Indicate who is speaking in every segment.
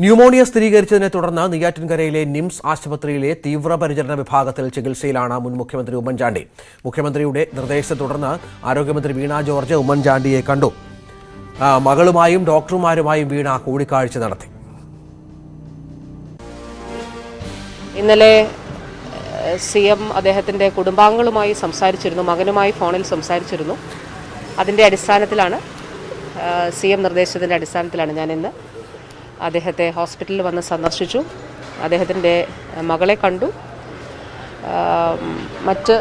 Speaker 1: Pneumonia സ്ഥിരീകരിച്ചതിനെ തുടർന്ന് നെയ്യാറ്റിൻകരയിലെ nymphs ആശുപത്രിയിലെ തീവ്രപരിചരണ വിഭാഗത്തിൽ ചികിത്സയിലാണ് മുൻ മുഖ്യമന്ത്രി ഉമ്മൻചാണ്ടി. മുഖ്യമന്ത്രിയുടെ നിർദ്ദേശത്തെ തുടർന്ന് ആരോഗ്യമന്ത്രി വീണ ജോർജ് ഉമ്മൻചാണ്ടിയെ കണ്ടു. മകളുമായും ഡോക്ടർമാരുമായും വീണ കൂടിക്കാഴ്ച നടത്തി.
Speaker 2: ഇന്നലെ CM അദ്ദേഹത്തിൻ്റെ കുടുംബാംഗങ്ങളുമായി സംസാരിച്ചിരുന്നു, മകനുമായി ഫോണിൽ സംസാരിച്ചിരുന്നു. അതിൻ്റെ അടിസ്ഥാനത്തിലാണ് CM നിർദ്ദേശത്തിൻ്റെ അടിസ്ഥാനത്തിലാണ് ഞാൻ ഇന്ന് അദ്ദേഹത്തെ ഹോസ്പിറ്റലിൽ വന്ന് സന്ദർശിച്ചു. അദ്ദേഹത്തിൻ്റെ മകളെ കണ്ടു. മറ്റ്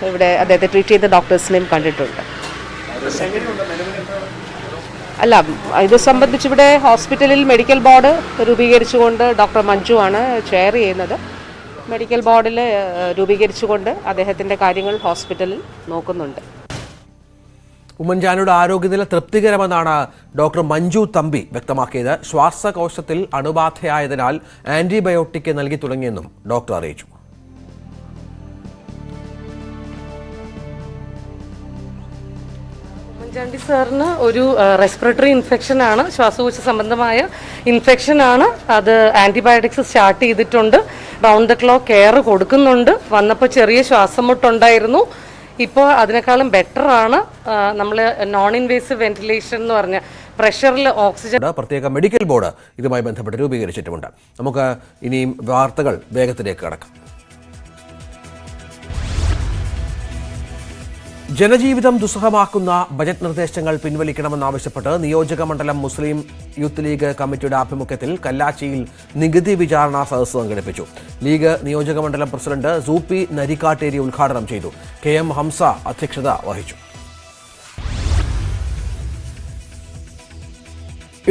Speaker 2: ഇവിടെ അദ്ദേഹത്തെ ട്രീറ്റ് ചെയ്ത ഡോക്ടേഴ്സിനെയും കണ്ടിട്ടുണ്ട്. അല്ല, ഇത് സംബന്ധിച്ച് ഇവിടെ ഹോസ്പിറ്റലിൽ മെഡിക്കൽ ബോർഡ് രൂപീകരിച്ചുകൊണ്ട് ഡോക്ടർ മഞ്ജു ആണ് ചെയർ ചെയ്യുന്നത്. മെഡിക്കൽ ബോർഡിൽ രൂപീകരിച്ചുകൊണ്ട് അദ്ദേഹത്തിൻ്റെ കാര്യങ്ങൾ ഹോസ്പിറ്റലിൽ നോക്കുന്നുണ്ട്.
Speaker 1: ഉമ്മൻചാണ്ടിയുടെ ആരോഗ്യനില തൃപ്തികരമെന്നാണ് ഡോക്ടർ മഞ്ജു തമ്പി വ്യക്തമാക്കിയത്. ശ്വാസകോശത്തിൽ അണുബാധയായതിനാൽ ആന്റിബയോട്ടിക് നൽകി തുടങ്ങിയെന്നും ഡോക്ടർ അറിയിച്ചു.
Speaker 3: ഉമ്മൻചാണ്ടി സാറിന് ഒരു റെസ്പിറേറ്ററി ഇൻഫെക്ഷനാണ്, ശ്വാസകോശ സംബന്ധമായ ഇൻഫെക്ഷനാണ്. അത് ആൻറ്റിബയോട്ടിക്സ് സ്റ്റാർട്ട് ചെയ്തിട്ടുണ്ട്. റൗണ്ട് ദ ക്ലോക്ക് കെയർ കൊടുക്കുന്നുണ്ട്. വന്നപ്പോൾ ചെറിയ ശ്വാസം മുട്ടുണ്ടായിരുന്നു. ഇപ്പോൾ അതിനേക്കാളും ബെറ്ററാണ്. നമ്മൾ നോൺ ഇൻവേസീവ് വെന്റിലേഷൻ എന്ന് പറഞ്ഞ പ്രഷറിൽ ഓക്സിജൻ
Speaker 1: പ്രത്യേക മെഡിക്കൽ ബോർഡ് ഇതുമായി ബന്ധപ്പെട്ട് രൂപീകരിച്ചിട്ടുമുണ്ട്. നമുക്ക് ഇനിയും വാർത്തകൾ വേഗത്തിലേക്ക് കടക്കാം. ജനജീവിതം ദുസ്സഹമാക്കുന്ന ബജറ്റ് നിർദ്ദേശങ്ങൾ പിൻവലിക്കണമെന്നാവശ്യപ്പെട്ട് നിയോജക മണ്ഡലം മുസ്ലിം യൂത്ത് ലീഗ് കമ്മിറ്റിയുടെ ആഭിമുഖ്യത്തിൽ കല്ലാച്ചിയിൽ നികുതി വിചാരണ സദസ്സ് സംഘടിപ്പിച്ചു. ലീഗ് നിയോജക മണ്ഡലം പ്രസിഡന്റ് സൂപ്പി നരിക്കാട്ടേരി ഉദ്ഘാടനം ചെയ്തു. KM ഹംസ അധ്യക്ഷത വഹിച്ചു.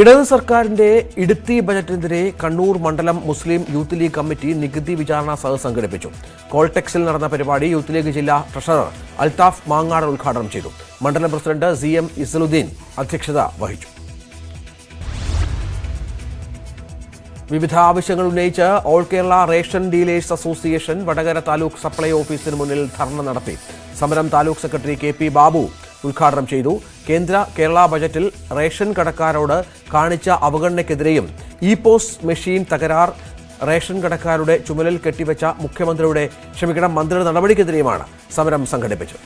Speaker 1: ഇടത് സർക്കാരിന്റെ ഇടുത്തി ബജറ്റിനെതിരെ കണ്ണൂർ മണ്ഡലം മുസ്ലിം യൂത്ത് ലീഗ് കമ്മിറ്റി നികുതി വിചാരണ സദസ്സ് സംഘടിപ്പിച്ചു. കോൾടെക്സിൽ നടന്ന പരിപാടി യൂത്ത് ലീഗ് ജില്ലാ ട്രഷറർ അൽത്താഫ് മാങ്ങാട് ഉദ്ഘാടനം ചെയ്തു. മണ്ഡലം പ്രസിഡന്റ് CM ഇസ്ലുദ്ദീൻ അധ്യക്ഷത വഹിച്ചു. വിവിധ ആവശ്യങ്ങൾ ഉന്നയിച്ച് all Kerala ration dealers association Vadakara taluk supply ഓഫീസിന് മുന്നിൽ ധർണ നടത്തി. സമരം താലൂക്ക് സെക്രട്ടറി KP ബാബു ഉദ്ഘാടനം ചെയ്തു. കേരള ബജറ്റിൽ റേഷൻ കടക്കാരോട് കാണിച്ച അവഗണനയ്ക്കെതിരെയും POS മെഷീൻ തകരാർ റേഷൻ കടക്കാരുടെ ചുമലിൽ കെട്ടിവെച്ച മന്ത്രിയുടെ നടപടിക്കെതിരെയുമാണ് സമരം സംഘടിപ്പിച്ചത്.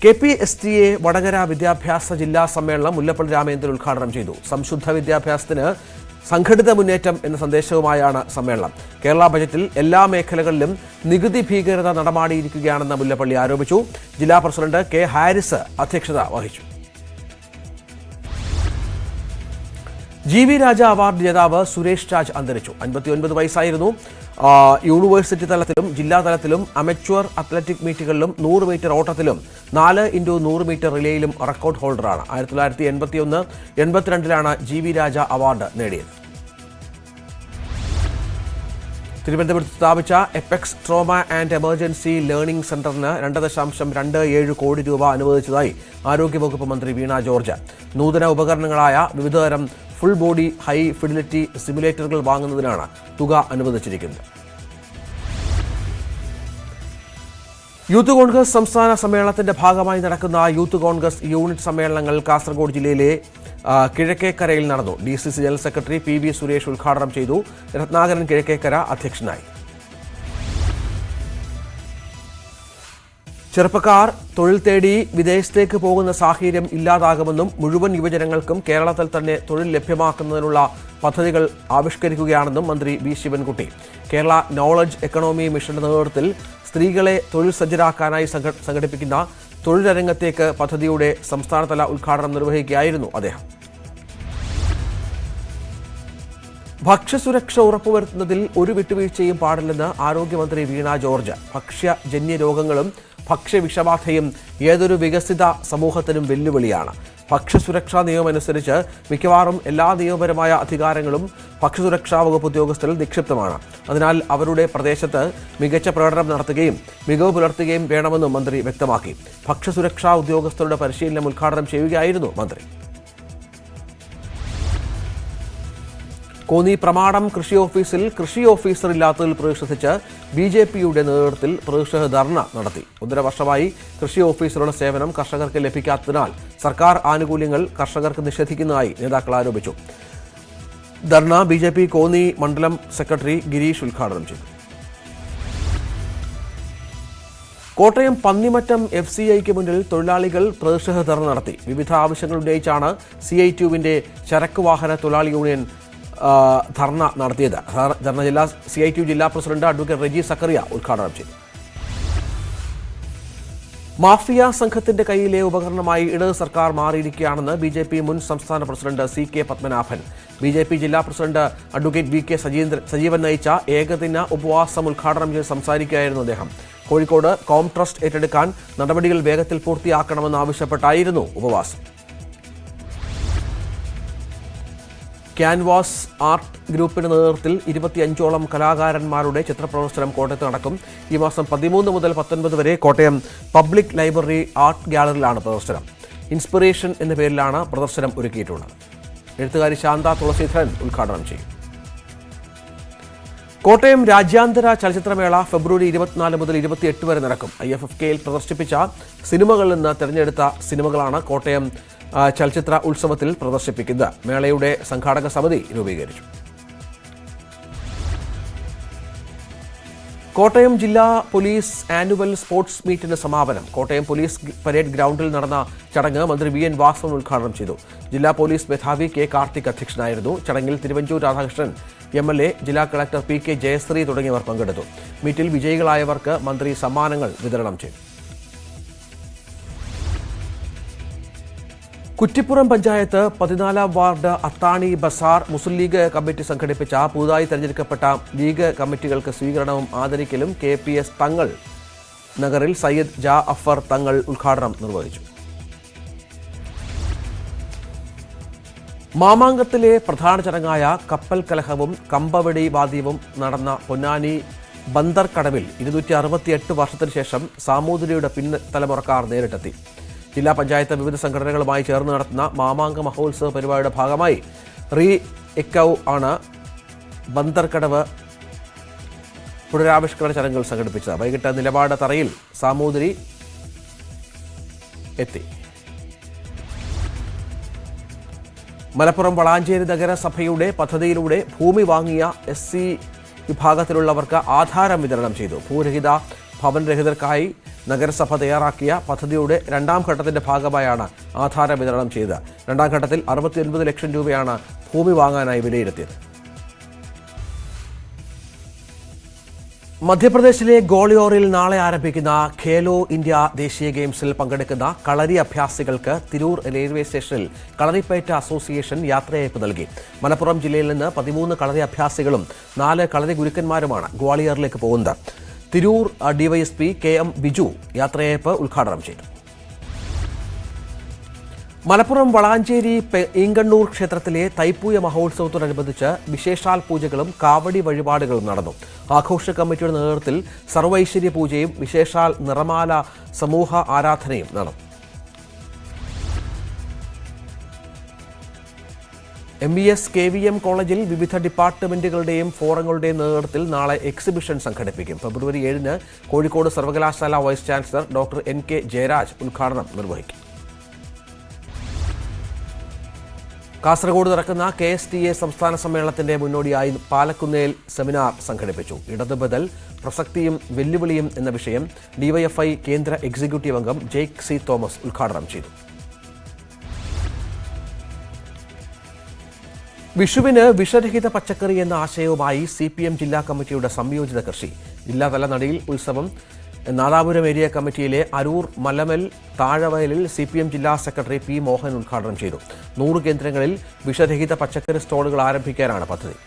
Speaker 1: KPSTA വടകര വിദ്യാഭ്യാസ ജില്ലാ സമ്മേളനം മുല്ലപ്പള്ളി രാമചന്ദ്രൻ ഉദ്ഘാടനം ചെയ്തു. സംശുദ്ധ വിദ്യാഭ്യാസത്തിന് സംഘടിത മുന്നേറ്റം എന്ന സന്ദേശവുമായാണ് സമ്മേളനം. കേരള ബജറ്റിൽ എല്ലാ മേഖലകളിലും നികുതി ഭീകരത നടമാടിയിരിക്കുകയാണെന്ന് മുല്ലപ്പള്ളി ആരോപിച്ചു. ജില്ലാ പ്രസിഡന്റ് K. ഹാരിസ് അധ്യക്ഷത വഹിച്ചു. GV രാജ അവാർഡ് ജേതാവ് സുരേഷ് രാജ് അന്തരിച്ചു. 59 വയസ്സായിരുന്നു. യൂണിവേഴ്സിറ്റി തലത്തിലും ജില്ലാ തലത്തിലും അമച്വർ അത്ലറ്റിക് മീറ്റുകളിലും 100 മീറ്റർ ഓട്ടത്തിലും 4x100 മീറ്റർ റിലേയിലും റെക്കോർഡ് ഹോൾഡറാണ്. 1981-82 GV രാജ അവാർഡ് നേടിയത്. തിരുവനന്തപുരത്ത് സ്ഥാപിച്ച apex trauma and emergency learning സെന്ററിന് 2.27 കോടി രൂപ അനുവദിച്ചതായി ആരോഗ്യവകുപ്പ് മന്ത്രി വീണ ജോർജ്. നൂതന ഉപകരണങ്ങളായ വിവിധതരം ഫുൾ ബോഡി ഹൈ ഫിഡിലിറ്റി സിമുലേറ്ററുകൾ വാങ്ങുന്നതിനാണ് തുക അനുവദിച്ചിരിക്കുന്നത്. യൂത്ത് കോൺഗ്രസ് സംസ്ഥാന സമ്മേളനത്തിന്റെ ഭാഗമായി നടക്കുന്ന യൂത്ത് കോൺഗ്രസ് യൂണിറ്റ് സമ്മേളനങ്ങൾ കാസർഗോഡ് ജില്ലയിലെ കിഴക്കേക്കരയിൽ നടന്നു. DCC general secretary PV Suresh ഉദ്ഘാടനം ചെയ്തു. രത്നാകരൻ കിഴക്കേക്കര അധ്യക്ഷനായി. ചെറുപ്പക്കാർ തൊഴിൽ തേടി വിദേശത്തേക്ക് പോകുന്ന സാഹചര്യം ഇല്ലാതാകുമെന്നും മുഴുവൻ യുവജനങ്ങൾക്കും കേരളത്തിൽ തന്നെ തൊഴിൽ ലഭ്യമാക്കുന്നതിനുള്ള പദ്ധതികൾ ആവിഷ്കരിക്കുകയാണെന്നും മന്ത്രി V. Sivankutty. Kerala knowledge economy മിഷന്റെ നേതൃത്വത്തിൽ സ്ത്രീകളെ തൊഴിൽ സജ്ജരാക്കാനായി സംഘടിപ്പിക്കുന്ന തൊഴിലരംഗത്തേക്ക് പദ്ധതിയുടെ സംസ്ഥാനതല ഉദ്ഘാടനം നിർവഹിക്കുകയായിരുന്നു അദ്ദേഹം. ഭക്ഷ്യസുരക്ഷ ഉറപ്പുവരുത്തുന്നതിൽ ഒരു വിട്ടുവീഴ്ചയും പാടില്ലെന്ന് ആരോഗ്യമന്ത്രി വീണ ജോർജ്. ഭക്ഷ്യജന്യ രോഗങ്ങളും ഭക്ഷ്യവിഷബാധയും ഏതൊരു വികസിത സമൂഹത്തിനും വെല്ലുവിളിയാണ്. ഭക്ഷ്യസുരക്ഷാ നിയമമനുസരിച്ച് മിക്കവാറും എല്ലാ നിയമപരമായ അധികാരങ്ങളും ഭക്ഷ്യസുരക്ഷാ വകുപ്പ് ഉദ്യോഗസ്ഥരിൽ നിക്ഷിപ്തമാണ്. അതിനാൽ അവരുടെ പ്രദേശത്ത് മികച്ച പ്രകടനം നടത്തുകയും മികവ് പുലർത്തുകയും വേണമെന്നും മന്ത്രി വ്യക്തമാക്കി. ഭക്ഷ്യസുരക്ഷാ ഉദ്യോഗസ്ഥരുടെ പരിശീലനം ഉദ്ഘാടനം ചെയ്യുകയായിരുന്നു മന്ത്രി. കോന്നി പ്രമാടം കൃഷി ഓഫീസിൽ കൃഷി ഓഫീസർ ഇല്ലാത്തതിൽ പ്രതിഷേധിച്ച് BJPയുടെ നേതൃത്വത്തിൽ പ്രതിഷേധ ധർണ നടത്തി. 1.5 വർഷമായി കൃഷി ഓഫീസറുടെ സേവനം കർഷകർക്ക് ലഭിക്കാത്തതിനാൽ സർക്കാർ ആനുകൂല്യങ്ങൾ കർഷകർക്ക് നിഷേധിക്കുന്നതായി നേതാക്കൾ ആരോപിച്ചു. ധർണ BJP കോന്നി മണ്ഡലം സെക്രട്ടറി ഗിരീഷ് ഉദ്ഘാടനം ചെയ്തു. കോട്ടയം പന്നിമറ്റം FCIക്ക് മുന്നിൽ തൊഴിലാളികൾ പ്രതിഷേധ ധർണ നടത്തി. വിവിധ ആവശ്യങ്ങൾ ഉന്നയിച്ചാണ് CITUവിന്റെ ചരക്ക് വാഹന തൊഴിലാളി യൂണിയൻ ധർണ നടത്തിയത്. ധർണ CITU ജില്ലാ പ്രസിഡന്റ് അഡ്വക്കേറ്റ് റെജി സക്കറിയ ഉദ്ഘാടനം ചെയ്തു. മാഫിയ സംഘത്തിന്റെ കയ്യിലെ ഉപകരണമായി ഇടത് സർക്കാർ മാറിയിരിക്കുകയാണെന്ന് BJP മുൻ സംസ്ഥാന പ്രസിഡന്റ് CK പത്മനാഭൻ. BJP ജില്ലാ പ്രസിഡന്റ് അഡ്വക്കേറ്റ് VK സജീവൻ നയിച്ച ഏകദിന ഉപവാസം ഉദ്ഘാടനം ചെയ്ത് സംസാരിക്കുകയായിരുന്നു അദ്ദേഹം. കോഴിക്കോട് കോം ട്രസ്റ്റ് ഏറ്റെടുക്കാൻ നടപടികൾ വേഗത്തിൽ പൂർത്തിയാക്കണമെന്ന് ആവശ്യപ്പെട്ടായിരുന്നു ഉപവാസം. ക്യാൻവാസ് ആർട്ട് ഗ്രൂപ്പിന്റെ നേതൃത്വത്തിൽ 25ഓളം കലാകാരന്മാരുടെ ചിത്രപ്രദർശനം കോട്ടയത്ത് നടക്കും. ഈ മാസം 13 മുതൽ 19 വരെ കോട്ടയം പബ്ലിക് ലൈബ്രറി ആർട്ട് ഗാലറിയിലാണ് പ്രദർശനം. ഇൻസ്പിറേഷൻ എന്ന പേരിലാണ് പ്രദർശനം ഒരുക്കിയിട്ടുള്ളത്. എഴുത്തുകാരി ശാന്ത തുളസീധരൻ ഉദ്ഘാടനം ചെയ്യും. കോട്ടയം രാജ്യാന്തര ചലച്ചിത്രമേള ഫെബ്രുവരി 24 മുതൽ 28 വരെ നടക്കും. IFFKയിൽ പ്രദർശിപ്പിച്ച സിനിമകളിൽ നിന്ന് തിരഞ്ഞെടുത്ത സിനിമകളാണ് കോട്ടയം ചലച്ചിത്ര ഉത്സവത്തിൽ പ്രദർശിപ്പിക്കുന്നത്. മേളയുടെ സംഘാടക സമിതി രൂപീകരിച്ചു. കോട്ടയം ജില്ലാ പോലീസ് ആനുവൽ സ്പോർട്സ് മീറ്റിന് സമാപനം. കോട്ടയം പോലീസ് പരേഡ് ഗ്രൗണ്ടിൽ നടന്ന ചടങ്ങ് മന്ത്രി VN വാസവൻ ഉദ്ഘാടനം ചെയ്തു. ജില്ലാ പോലീസ് മേധാവി K കാർത്തിക് അധ്യക്ഷനായിരുന്നു. ചടങ്ങിൽ തിരുവഞ്ചൂർ രാധാകൃഷ്ണൻ MLA, ജില്ലാ കളക്ടർ PK ജയശ്രീ തുടങ്ങിയവർ പങ്കെടുത്തു. മീറ്റിൽ വിജയികളായവർക്ക് മന്ത്രി സമ്മാനങ്ങൾ വിതരണം ചെയ്തു. കുറ്റിപ്പുറം പഞ്ചായത്ത് 14-ാം വാർഡ് അത്താണി ബസാർ മുസ്ലിം ലീഗ് കമ്മിറ്റി സംഘടിപ്പിച്ച പുതുതായി തെരഞ്ഞെടുക്കപ്പെട്ട ലീഗ് കമ്മിറ്റികൾക്ക് സ്വീകരണവും ആദരിക്കലും KPS തങ്ങൾ നഗറിൽ സയ്യിദ് ജാഅഫർ തങ്ങൾ ഉദ്ഘാടനം നിർവഹിച്ചു. മാമാങ്കത്തിലെ പ്രധാന ചടങ്ങായ കപ്പൽ കലഹവും കമ്പവെടി വാദ്യവും നടന്ന പൊന്നാനി ബന്ദർക്കടവിൽ 268 വർഷത്തിന് ശേഷം സാമൂതിരിയുടെ പിൻതലമുറക്കാർ നേരിട്ടെത്തി. ജില്ലാ പഞ്ചായത്ത് വിവിധ സംഘടനകളുമായി ചേർന്ന് നടത്തുന്ന മാമാങ്ക മഹോത്സവ പരിപാടിയുടെ ഭാഗമായി എക്കൗ ആണ് ബന്ദർക്കടവ് പുനരാവിഷ്കരണ ചടങ്ങുകൾ സംഘടിപ്പിച്ചത്. വൈകിട്ട് നിലപാട് തറയിൽ സാമൂതിരി എത്തി. മലപ്പുറം വളാഞ്ചേരി നഗരസഭയുടെ പദ്ധതിയിലൂടെ ഭൂമി വാങ്ങിയ SC വിഭാഗത്തിലുള്ളവർക്ക് ആധാരം വിതരണം ചെയ്തു. ഭൂരഹിത ഭവൻരഹിതർക്കായി നഗരസഭ തയ്യാറാക്കിയ പദ്ധതിയുടെ 2ാം ഘട്ടത്തിന്റെ ഭാഗമായാണ് ആധാരം വിതരണം ചെയ്തത്. 2ാം ഘട്ടത്തിൽ 69 ലക്ഷം രൂപയാണ് ഭൂമി വാങ്ങാനായി വിലയിരുത്തിയത്. മധ്യപ്രദേശിലെ ഗോളിയോറിൽ നാളെ ആരംഭിക്കുന്ന ഖേലോ ഇന്ത്യ ദേശീയ ഗെയിംസിൽ പങ്കെടുക്കുന്ന കളരി അഭ്യാസികൾക്ക് തിരൂർ റെയിൽവേ സ്റ്റേഷനിൽ കളരിപ്പയറ്റ അസോസിയേഷൻ യാത്രയയപ്പ് നൽകി. മലപ്പുറം ജില്ലയിൽ നിന്ന് 13 കളരി അഭ്യാസികളും 4 കളരി ഗുരുക്കന്മാരുമാണ് ഗ്വാളിയറിലേക്ക് പോകുന്നത്. തിരൂർ DYSP KM ബിജു യാത്രയയപ്പ് ഉദ്ഘാടനം ചെയ്തു. മലപ്പുറം വളാഞ്ചേരി ഈങ്കണ്ണൂർ ക്ഷേത്രത്തിലെ തൈപ്പൂയ മഹോത്സവത്തോടനുബന്ധിച്ച് വിശേഷാൽ പൂജകളും കാവടി വഴിപാടുകളും നടന്നു. ആഘോഷ കമ്മിറ്റിയുടെ നേതൃത്വത്തിൽ സർവൈശ്വര്യ പൂജയും വിശേഷാൽ നിറമാല സമൂഹ ആരാധനയും നടന്നു. MVS KVM കോളേജിൽ വിവിധ ഡിപ്പാർട്ട്മെന്റുകളുടെയും ഫോറങ്ങളുടെയും നേതൃത്വത്തിൽ നാളെ എക്സിബിഷൻ സംഘടിപ്പിക്കും. ഫെബ്രുവരി 7-ന് കോഴിക്കോട് സർവകലാശാല vice chancellor doctor NK Jayaraj ഉദ്ഘാടനം നിർവഹിക്കും. കാസർഗോഡ് നടക്കുന്ന KSTA സംസ്ഥാന സമ്മേളനത്തിന്റെ മുന്നോടിയായി പാലക്കുന്നേൽ സെമിനാർ സംഘടിപ്പിച്ചു. ഇടതുബദൽ പ്രസക്തിയും വെല്ലുവിളിയും എന്ന വിഷയം DYFI കേന്ദ്ര എക്സിക്യൂട്ടീവ് അംഗം ജെയ്ക് C തോമസ് ഉദ്ഘാടനം ചെയ്തു. വിഷുവിന് വിഷരഹിത പച്ചക്കറി എന്ന ആശയവുമായി CPM ജില്ലാ കമ്മിറ്റിയുടെ സംയോജിത കൃഷി. ജില്ലാതല നടിയിൽ ഉത്സവം നാദാപുരം ഏരിയ കമ്മിറ്റിയിലെ അരൂർ മലമൽ താഴവയലിൽ CPM ജില്ലാ സെക്രട്ടറി P മോഹൻ ഉദ്ഘാടനം ചെയ്തു. 100 കേന്ദ്രങ്ങളിൽ വിഷരഹിത പച്ചക്കറി സ്റ്റോളുകൾ ആരംഭിക്കാനാണ് പദ്ധതി.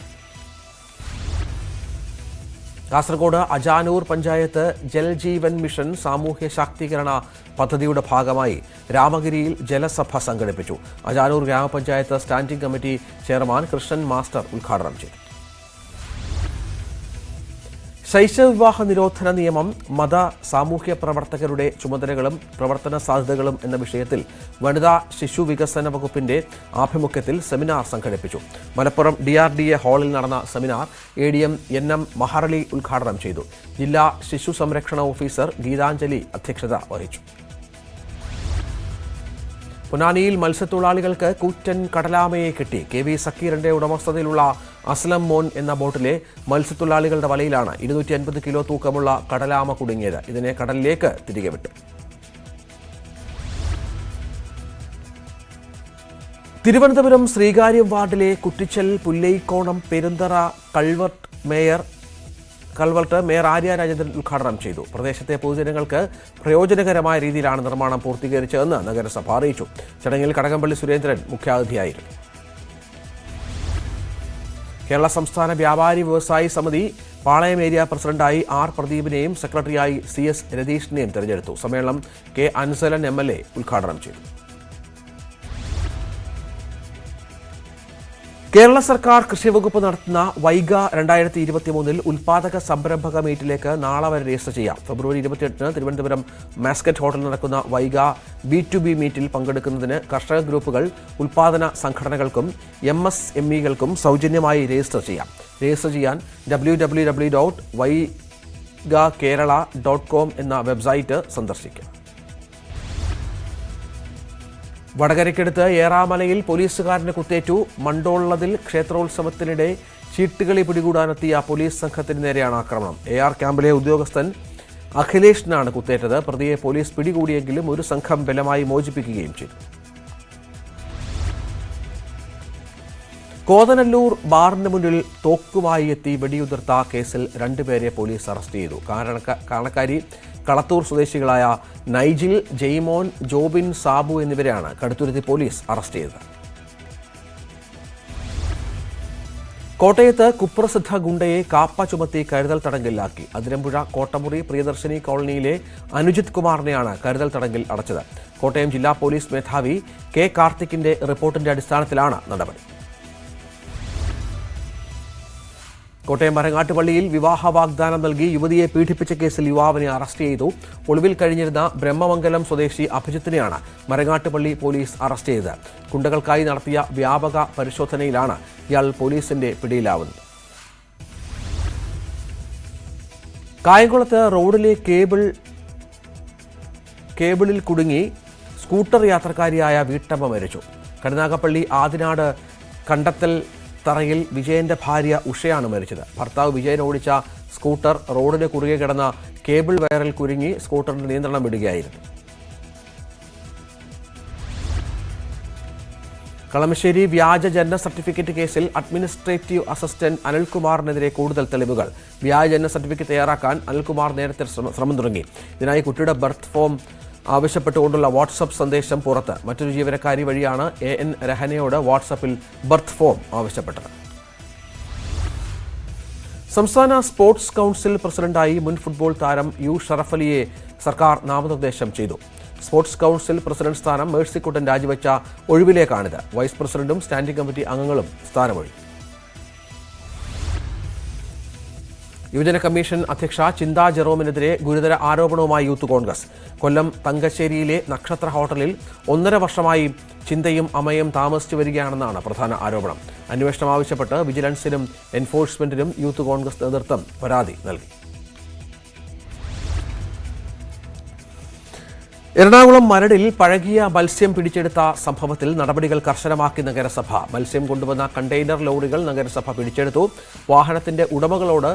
Speaker 1: കാസർഗോഡ് അജാനൂർ പഞ്ചായത്ത് ജൽജീവൻ മിഷൻ സാമൂഹ്യ ശാക്തീകരണ പദ്ധതിയുടെ ഭാഗമായി രാമഗിരിയിൽ ജലസഭ സംഘടിപ്പിച്ചു. അജാനൂർ ഗ്രാമപഞ്ചായത്ത് standing committee chairman Krishnan master ഉദ്ഘാടനം ചെയ്തു. ശൈശവവിവാഹ നിരോധന നിയമം മത സാമൂഹ്യ പ്രവർത്തകരുടെ ചുമതലകളും പ്രവർത്തന സാധ്യതകളും എന്ന വിഷയത്തിൽ വനിതാ ശിശു വികസന വകുപ്പിന്റെ ആഭിമുഖ്യത്തിൽ സെമിനാർ സംഘടിപ്പിച്ചു. മലപ്പുറം DRDA ഹാളിൽ നടന്ന സെമിനാർ ADM NM മഹറലി ഉദ്ഘാടനം ചെയ്തു. ജില്ലാ ശിശു സംരക്ഷണ ഓഫീസർ ഗീതാഞ്ജലി അധ്യക്ഷത വഹിച്ചു. പൊന്നാനിയിൽ മത്സ്യത്തൊഴിലാളികൾക്ക് കൂറ്റൻ കടലാമയെ കിട്ടി. KV സക്കീറിന്റെ ഉടമസ്ഥതയിലുള്ള അസ്ലം മോൻ എന്ന ബോട്ടിലെ മത്സ്യത്തൊഴിലാളികളുടെ വലയിലാണ് 250 കിലോ തൂക്കമുള്ള കടലാമ കുടുങ്ങിയത്. ഇതിനെ കടലിലേക്ക് തിരികെ വിട്ടു. തിരുവനന്തപുരം ശ്രീകാര്യം വാർഡിലെ കുറ്റിച്ചൽ പുല്ലൈക്കോണം പെരുന്തറ കൾവർട്ട് മേയർ ആര്യ രാജേന്ദ്രൻ ഉദ്ഘാടനം ചെയ്തു. പ്രദേശത്തെ പൊതുജനങ്ങൾക്ക് പ്രയോജനകരമായ രീതിയിലാണ് നിർമ്മാണം പൂർത്തീകരിച്ചതെന്ന് നഗരസഭ അറിയിച്ചു. ചടങ്ങിൽ കടകംപള്ളി സുരേന്ദ്രൻ മുഖ്യാതിഥിയായിരുന്നു. കേരള സംസ്ഥാന വ്യാപാരി വ്യവസായി സമിതി പാളയം ഏരിയ പ്രസിഡന്റായി R പ്രദീപിനെയും സെക്രട്ടറിയായി CS രതീഷിനെയും തെരഞ്ഞെടുത്തു. സമ്മേളനം K അൻസലൻ MLA ഉദ്ഘാടനം ചെയ്തു. കേരള സർക്കാർ കൃഷിവകുപ്പ് നടത്തുന്ന വൈഗ 2023 ഉൽപാദക സംരംഭക മീറ്റിലേക്ക് നാളെ വരെ രജിസ്റ്റർ ചെയ്യാം. ഫെബ്രുവരി 28 തിരുവനന്തപുരം മാസ്കറ്റ് ഹോട്ടലിൽ നടക്കുന്ന വൈഗ B2B മീറ്റിൽ പങ്കെടുക്കുന്നതിന് കർഷക ഗ്രൂപ്പുകൾ, ഉൽപാദന സംഘടനകൾക്കും MSMEകൾക്കും സൗജന്യമായി രജിസ്റ്റർ ചെയ്യാം. രജിസ്റ്റർ ചെയ്യാൻ www.vaigakerala.com എന്ന വെബ്സൈറ്റ് സന്ദർശിക്കാം. വടകരയ്ക്കടുത്ത് ഏറാമലയിൽ പോലീസുകാരന് കുത്തേറ്റു. മണ്ടോളതിൽ ക്ഷേത്രോത്സവത്തിനിടെ ചീട്ടുകളി പിടികൂടാനെത്തിയ പോലീസ് സംഘത്തിന് നേരെയാണ് ആക്രമണം. AR ക്യാമ്പിലെ ഉദ്യോഗസ്ഥൻ അഖിലേഷിനാണ് കുത്തേറ്റത്. പ്രതിയെ പോലീസ് പിടികൂടിയെങ്കിലും ഒരു സംഘം ബലമായി മോചിപ്പിക്കുകയും ചെയ്തു. കോതനല്ലൂർ ബാറിന് മുന്നിൽ തോക്കുമായി എത്തി വെടിയുതിർത്ത കേസിൽ 2 പേരെ പോലീസ് അറസ്റ്റ് ചെയ്തു. കാരണക്കാരി കളത്തൂർ സ്വദേശികളായ നൈജിൽ, ജെയ്മോൻ, ജോബിൻ, സാബു എന്നിവരെയാണ് കടുത്തുരുത്തി പോലീസ് അറസ്റ്റ് ചെയ്തത്. കോട്ടയത്ത് കുപ്രസിദ്ധ ഗുണ്ടയെ കാപ്പ ചുമത്തി കരുതൽ തടങ്കലിലാക്കി. അതിരമ്പുഴ കോട്ടമുറി പ്രിയദർശിനി കോളനിയിലെ അനുജിത് കുമാറിനെയാണ് കരുതൽ തടങ്കിൽ അടച്ചത്. കോട്ടയം ജില്ലാ പോലീസ് മേധാവി K കാർത്തിക്കിന്റെ റിപ്പോർട്ടിന്റെ അടിസ്ഥാനത്തിലാണ് നടപടി. കോട്ടയം മരങ്ങാട്ടുപള്ളിയിൽ വിവാഹ വാഗ്ദാനം നൽകി യുവതിയെ പീഡിപ്പിച്ച കേസിൽ യുവാവിനെ അറസ്റ്റ് ചെയ്തു. ഒളിവിൽ കഴിഞ്ഞിരുന്ന ബ്രഹ്മമംഗലം സ്വദേശി അഭിജിത്തിനെയാണ് മരങ്ങാട്ടുപള്ളി പോലീസ് അറസ്റ്റ് ചെയ്തത്. ഗുണ്ടകൾക്കായി നടത്തിയ വ്യാപക പരിശോധനയിലാണ് ഇയാൾ പോലീസിന്റെ പിടിയിലാവുന്നത്. കായംകുളത്ത് റോഡിലെ കേബിളിൽ കുടുങ്ങി സ്കൂട്ടർ യാത്രക്കാരിയായ വീട്ടമ്മ മരിച്ചു. കരുനാഗപ്പള്ളി ആദിനാട് കണ്ടത്തൽ തറയിൽ വിജയന്റെ ഭാര്യ ഉഷയാണ് മരിച്ചത്. ഭർത്താവ് വിജയൻ ഓടിച്ച സ്കൂട്ടർ റോഡിന് കുറുകെ കിടന്ന കേബിൾ വയറിൽ കുരുങ്ങി സ്കൂട്ടറിന്റെ നിയന്ത്രണം വിടുകയായിരുന്നു. കളമശ്ശേരി വ്യാജ ജനന സർട്ടിഫിക്കറ്റ് കേസിൽ അഡ്മിനിസ്ട്രേറ്റീവ് അസിസ്റ്റന്റ് അനിൽകുമാറിനെതിരെ കൂടുതൽ തെളിവുകൾ. വ്യാജ ജനന സർട്ടിഫിക്കറ്റ് തയ്യാറാക്കാൻ അനിൽകുമാർ നേരത്തെ ശ്രമം തുടങ്ങി. ഇതിനായി കുട്ടിയുടെ ബർത്ത് ഫോം ആവശ്യപ്പെട്ടുകൊണ്ടുള്ള വാട്സപ്പ് സന്ദേശം പുറത്ത്. മറ്റൊരു ജീവനക്കാരി വഴിയാണ് AN രഹനയോട് വാട്സപ്പിൽ ബർത്ത് ഫോം ആവശ്യപ്പെട്ടത്. സംസ്ഥാന സ്പോർട്സ് കൗൺസിൽ പ്രസിഡന്റായി മുൻ ഫുട്ബോൾ താരം U ഷറഫ് അലിയെ സർക്കാർ നാമനിർദ്ദേശം ചെയ്തു. സ്പോർട്സ് കൗൺസിൽ പ്രസിഡന്റ് സ്ഥാനം മേഴ്സിക്കുട്ടൻ രാജിവെച്ച ഒഴിവിലേക്കാണിത്. വൈസ് പ്രസിഡന്റും സ്റ്റാൻഡിംഗ് കമ്മിറ്റി അംഗങ്ങളും സ്ഥാനമൊഴിഞ്ഞു. യുവജന കമ്മീഷൻ അധ്യക്ഷ ചിന്താ ജെറോമിനെതിരെ ഗുരുതര ആരോപണവുമായി യൂത്ത് കോൺഗ്രസ്. കൊല്ലം തങ്കശ്ശേരിയിലെ നക്ഷത്ര ഹോട്ടലിൽ 1.5 വർഷമായി ചിന്തയും അമ്മയും താമസിച്ചു വരികയാണെന്നാണ് പ്രധാന ആരോപണം. അന്വേഷണം ആവശ്യപ്പെട്ട് വിജിലൻസിനും എൻഫോഴ്സ്മെന്റിനും യൂത്ത് കോൺഗ്രസ് നേതൃത്വം പരാതി നൽകി. എറണാകുളം മരടിൽ പഴകിയ മത്സ്യം പിടിച്ചെടുത്ത സംഭവത്തിൽ നടപടികൾ കർശനമാക്കി നഗരസഭ. മത്സ്യം കൊണ്ടുവന്ന കണ്ടെയ്നർ ലോറികൾ നഗരസഭ പിടിച്ചെടുത്തു. വാഹനത്തിന്റെ ഉടമകളോട്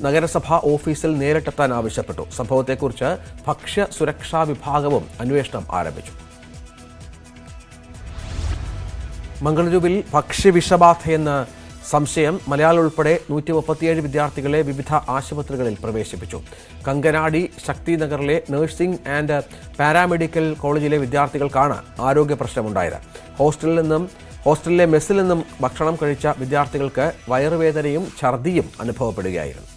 Speaker 1: നഗരസഭ ഓഫീസിൽ നേരിട്ടെത്താൻ ആവശ്യപ്പെട്ടു. സംഭവത്തെക്കുറിച്ച് ഭക്ഷ്യ സുരക്ഷാ വിഭാഗവും അന്വേഷണം ആരംഭിച്ചു. മംഗളൂരുവിൽ ഭക്ഷ്യവിഷബാധയെന്ന് സംശയം. മലയാളം ഉൾപ്പെടെ 137 വിദ്യാർത്ഥികളെ വിവിധ ആശുപത്രികളിൽ പ്രവേശിപ്പിച്ചു. കങ്കനാടി ശക്തിനഗറിലെ നഴ്സിംഗ് ആൻഡ് പാരാമെഡിക്കൽ കോളേജിലെ വിദ്യാർത്ഥികൾക്കാണ് ആരോഗ്യ പ്രശ്നമുണ്ടായത്. ഹോസ്റ്റലിലെ മെസ്സിൽ നിന്നും ഭക്ഷണം കഴിച്ച വിദ്യാർത്ഥികൾക്ക് വയറുവേദനയും ഛർദിയും അനുഭവപ്പെടുകയായിരുന്നു.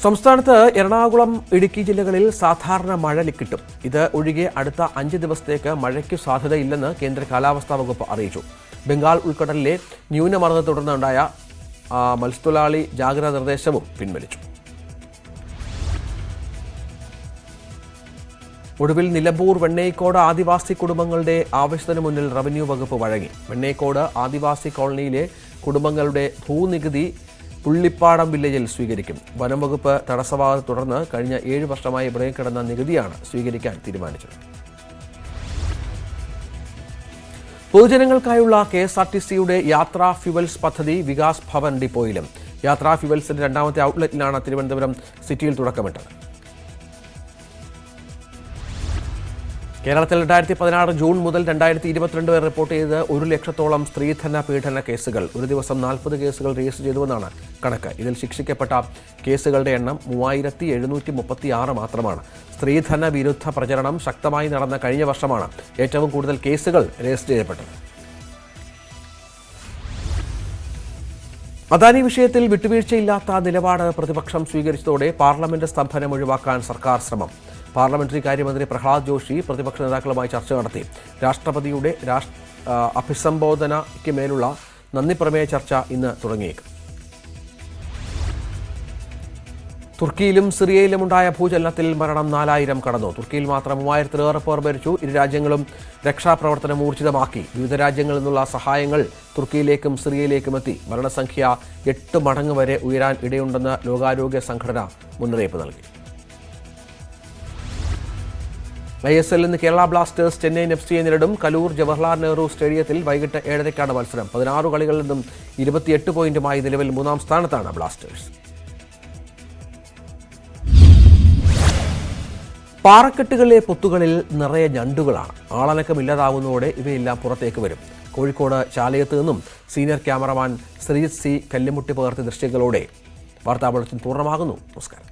Speaker 1: സംസ്ഥാനത്ത് എറണാകുളം, ഇടുക്കി ജില്ലകളിൽ സാധാരണ മഴ കിട്ടും. ഇത് ഒഴികെ അടുത്ത 5 ദിവസത്തേക്ക് മഴയ്ക്ക് സാധ്യതയില്ലെന്ന് കേന്ദ്ര കാലാവസ്ഥാ വകുപ്പ് അറിയിച്ചു. ബംഗാൾ ഉൾക്കടലിലെ ന്യൂനമർദ്ദത്തെ തുടർന്നുണ്ടായ മത്സ്യത്തൊഴിലാളി ജാഗ്രതാ നിർദ്ദേശവും പിൻവലിച്ചു. ഒടുവിൽ നിലമ്പൂർ വെണ്ണേക്കോട് ആദിവാസി കുടുംബങ്ങളുടെ ആവശ്യത്തിന് മുന്നിൽ റവന്യൂ വകുപ്പ് വഴങ്ങി. വെണ്ണേക്കോട് ആദിവാസി കോളനിയിലെ കുടുംബങ്ങളുടെ ഭൂനികുതി പുള്ളിപ്പാടം വില്ലേജിൽ സ്വീകരിക്കും. വനം വകുപ്പ് തടസ്സവാദത്തെ തുടർന്ന് കഴിഞ്ഞ 7 വർഷമായി മുടങ്ങിക്കിടന്ന നികുതിയാണ് സ്വീകരിക്കാൻ തീരുമാനിച്ചത്. പൊതുജനങ്ങൾക്കായുള്ള KSRTCയുടെ യാത്രാ ഫ്യുവൽസ് പദ്ധതി വികാസ് ഭവൻ ഡിപ്പോയിലും. യാത്രാ ഫ്യുവൽസിന്റെ 2ാമത്തെ ഔട്ട്ലെറ്റിലാണ് തിരുവനന്തപുരം സിറ്റിയിൽ തുടക്കമിട്ടത്. കേരളത്തിൽ 2016 ജൂൺ മുതൽ 2022 വരെ റിപ്പോർട്ട് ചെയ്ത് 1 ലക്ഷത്തോളം സ്ത്രീധന പീഡന കേസുകൾ. ഒരു ദിവസം 40 കേസുകൾ രജിസ്റ്റർ ചെയ്തുവെന്നാണ് കണക്ക്. ഇതിൽ ശിക്ഷിക്കപ്പെട്ട കേസുകളുടെ എണ്ണം 3736 മാത്രമാണ്. സ്ത്രീധന വിരുദ്ധ പ്രചരണം ശക്തമായി നടന്ന കഴിഞ്ഞ വർഷമാണ് ഏറ്റവും കൂടുതൽ കേസുകൾ രജിസ്റ്റർ ചെയ്യപ്പെട്ടത്. അദാനി വിഷയത്തിൽ വിട്ടുവീഴ്ചയില്ലാത്ത നിലപാട് പ്രതിപക്ഷം സ്വീകരിച്ചതോടെ പാർലമെന്റ് സ്തംഭനം ഒഴിവാക്കാൻ സർക്കാർ ശ്രമം. പാർലമെന്ററി കാര്യമന്ത്രി പ്രഹ്ലാദ് ജോഷി പ്രതിപക്ഷ നേതാക്കളുമായി ചർച്ച നടത്തി. രാഷ്ട്രപതിയുടെ അഭിസംബോധനയ്ക്ക് മേലുള്ള നന്ദി പ്രമേയ ചർച്ച ഇന്ന് തുടങ്ങിയേക്കും. തുർക്കിയിലും സിറിയയിലുമുണ്ടായ ഭൂചലനത്തിൽ മരണം 4000 കടന്നു. തുർക്കിയിൽ മാത്രം 3000-ലേറെ പേർ മരിച്ചു. ഇരു രാജ്യങ്ങളും രക്ഷാപ്രവർത്തനം ഊർജിതമാക്കി. വിവിധ രാജ്യങ്ങളിൽ നിന്നുള്ള സഹായങ്ങൾ തുർക്കിയിലേക്കും സിറിയയിലേക്കും എത്തി. മരണസംഖ്യ 8 മടങ്ങ് വരെ ഉയരാൻ ഇടയുണ്ടെന്ന് ലോകാരോഗ്യ സംഘടന മുന്നറിയിപ്പ് നൽകി. ISL ഇന്ന് കേരള ബ്ലാസ്റ്റേഴ്സ് ചെന്നൈയിൻ FC നേരിടും. കലൂർ ജവഹർലാൽ നെഹ്റു സ്റ്റേഡിയത്തിൽ വൈകിട്ട് 7:30 മത്സരം. 16 കളികളിൽ നിന്നും 28 പോയിന്റുമായി നിലവിൽ 3ാം സ്ഥാനത്താണ് ബ്ലാസ്റ്റേഴ്സ്. പാറക്കെട്ടുകളിലെ പൊത്തുകളിൽ നിറയെ ഞണ്ടുകളാണ്. ആളനക്കമില്ലാതാവുന്നതോടെ ഇവയെല്ലാം പുറത്തേക്ക് വരും. കോഴിക്കോട് ചാലയത്ത് നിന്നും senior cameraman Sreejith C Kallumutti പകർത്തിയ ദൃശ്യങ്ങളോടെ വാർത്താ ബുള്ളറ്റിൻ പൂർണ്ണമാകുന്നു. നമസ്കാരം.